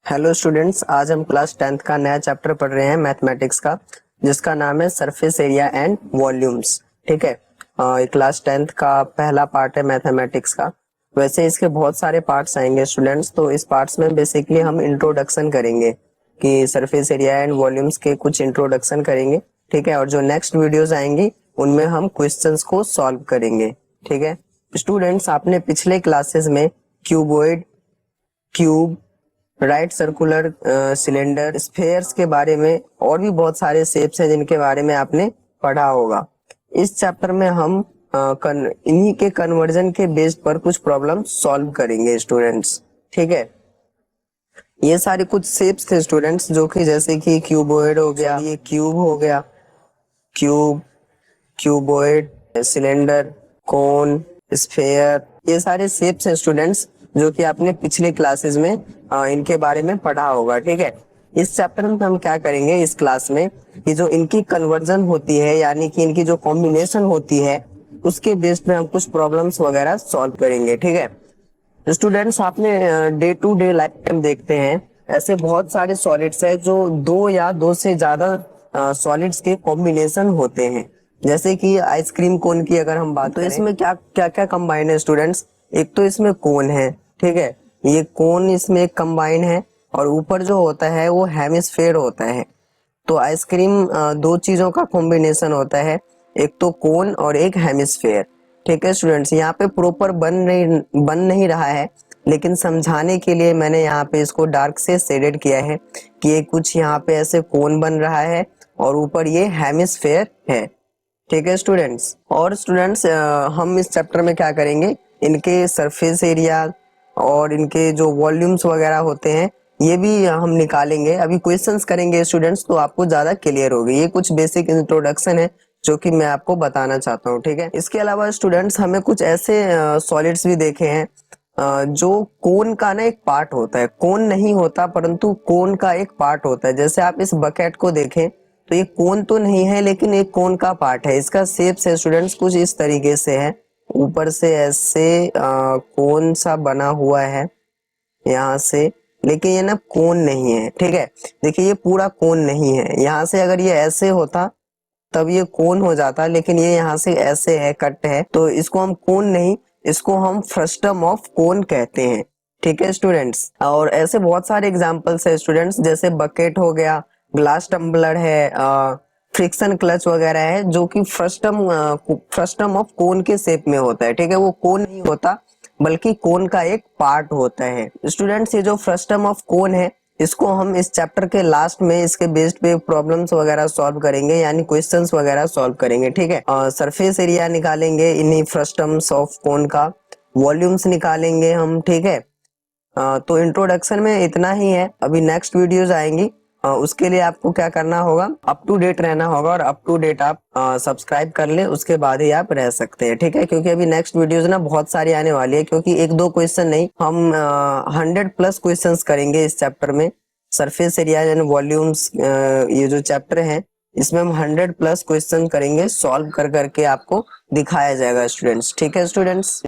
Hello students, आज हम class 10th का नया चैप्टर पढ़ रहे हैं मैथमेटिक्स का, जिसका नाम है सरफेस एरिया एंड वॉल्यूम्स। ठीक है, ये क्लास 10th का पहला पार्ट है मैथमेटिक्स का। वैसे इसके बहुत सारे पार्ट्स आएंगे स्टूडेंट्स, तो इस पार्ट्स में बेसिकली हम इंट्रोडक्शन करेंगे कि सरफेस एरिया एंड वॉल्यूम्स के कुछ इंट्रोडक्शन करेंगे। ठीक है, और जो नेक्स्ट वीडियोज आएंगी उनमें हम क्वेश्चंस को सॉल्व करेंगे। ठीक है स्टूडेंट्स, आपने पिछले क्लासेस में cuboid, cube, right circular, cylinder, spheres के बारे में और भी बहुत सारे शेप्स हैं जिनके बारे में आपने पढ़ा होगा। इस चैप्टर में हम इन्हीं के कन्वर्जन के बेस पर कुछ प्रॉब्लम सॉल्व करेंगे स्टूडेंट्स। ठीक है, ये सारे कुछ शेप्स थे स्टूडेंट्स, जो कि जैसे कि क्यूबॉइड हो गया, ये क्यूब हो गया, क्यूब, क्यूबॉइड, सिलेंडर, कोन, स्फेयर, ये सारे शेप्स हैं स्टूडेंट्स जो कि आपने पिछले क्लासेस में इनके बारे में पढ़ा होगा। ठीक है, इस चैप्टर में हम क्या करेंगे इस क्लास में कि जो इनकी कन्वर्जन होती है, यानी कि इनकी जो कॉम्बिनेशन होती है, उसके बेस पे हम कुछ प्रॉब्लम्स वगैरह सॉल्व करेंगे। ठीक है स्टूडेंट्स, आपने डे टू डे लाइफ में देखते हैं ऐसे बहुत सारे सॉलिड्स है जो दो या दो से ज्यादा सॉलिड्स के कॉम्बिनेशन होते हैं। जैसे कि आइसक्रीम कोन की अगर हम बात करें, तो इसमें क्या क्या क्या कंबाइन है स्टूडेंट्स। एक तो इसमें कोन है, ठीक है, ये कोन इसमें एक कंबाइन है, और ऊपर जो होता है वो हेमिस्फेयर होता है। तो आइसक्रीम दो चीजों का कॉम्बिनेशन होता है, एक तो कोन और एक हेमिस्फेयर। ठीक है स्टूडेंट्स, यहाँ पे प्रॉपर बन नहीं रहा है, लेकिन समझाने के लिए मैंने यहाँ पे इसको डार्क से शेडेड किया है कि ये कुछ यहाँ पे ऐसे कोन बन रहा है और ऊपर ये हेमिस्फेयर है। ठीक है स्टूडेंट्स, और स्टूडेंट्स हम इस चैप्टर में क्या करेंगे, इनके सरफेस एरिया और इनके जो वॉल्यूम्स वगैरह होते हैं ये भी हम निकालेंगे। अभी क्वेश्चंस करेंगे स्टूडेंट्स, तो आपको ज्यादा क्लियर होगी। ये कुछ बेसिक इंट्रोडक्शन है जो कि मैं आपको बताना चाहता हूँ। ठीक है, इसके अलावा स्टूडेंट्स हमें कुछ ऐसे सॉलिड्स भी देखे हैं जो कोन का ना एक पार्ट होता है, कोन नहीं होता परंतु कोन का एक पार्ट होता है। जैसे आप इस बकेट को देखें तो ये कोन तो नहीं है, लेकिन एक कोन का पार्ट है। इसका शेप है स्टूडेंट्स कुछ इस तरीके से है, ऊपर से ऐसे कोन सा बना हुआ है यहाँ से, लेकिन ये ना कोन नहीं है। ठीक है, देखिए ये पूरा कोन नहीं है। यहाँ से अगर ये ऐसे होता तब ये कोन हो जाता, लेकिन ये यहाँ से ऐसे है, कट है, तो इसको हम कोन नहीं, इसको हम फ्रस्टम ऑफ कोन कहते हैं। ठीक है स्टूडेंट्स, और ऐसे बहुत सारे एग्जांपल्स है स्टूडेंट्स, जैसे बकेट हो गया, ग्लास टम्बलर है, फ्रिक्शन क्लच वगैरह है, जो कि फ्रस्टम ऑफ कोन के शेप में होता है। ठीक है, वो कोन नहीं होता बल्कि कोन का एक पार्ट होता है। स्टूडेंट्स, ये जो फ्रस्टम ऑफ कोन है इसको हम इस चैप्टर के लास्ट में इसके बेस्ड पे प्रॉब्लम्स वगैरह सॉल्व करेंगे, यानी क्वेश्चंस वगैरह सॉल्व करेंगे। ठीक है, सरफेस एरिया निकालेंगे इन्हीं फ्रस्टम्स ऑफ कोन का, वॉल्यूम्स निकालेंगे हम। ठीक है, तो इंट्रोडक्शन में इतना ही है। अभी नेक्स्ट वीडियोज आएंगी, उसके लिए आपको क्या करना होगा, अप टू डेट रहना होगा, और अप टू डेट आप सब्सक्राइब कर ले, उसके बाद ही आप रह सकते हैं। ठीक है, क्योंकि अभी नेक्स्ट वीडियोज ना बहुत सारी आने वाली है, क्योंकि एक दो क्वेश्चन नहीं, हम 100+ क्वेश्चंस करेंगे इस चैप्टर में। सरफेस एरिया एंड वॉल्यूम्स ये जो चैप्टर है इसमें हम 100+ क्वेश्चन करेंगे, सॉल्व कर करके आपको दिखाया जाएगा स्टूडेंट्स। ठीक है स्टूडेंट्स।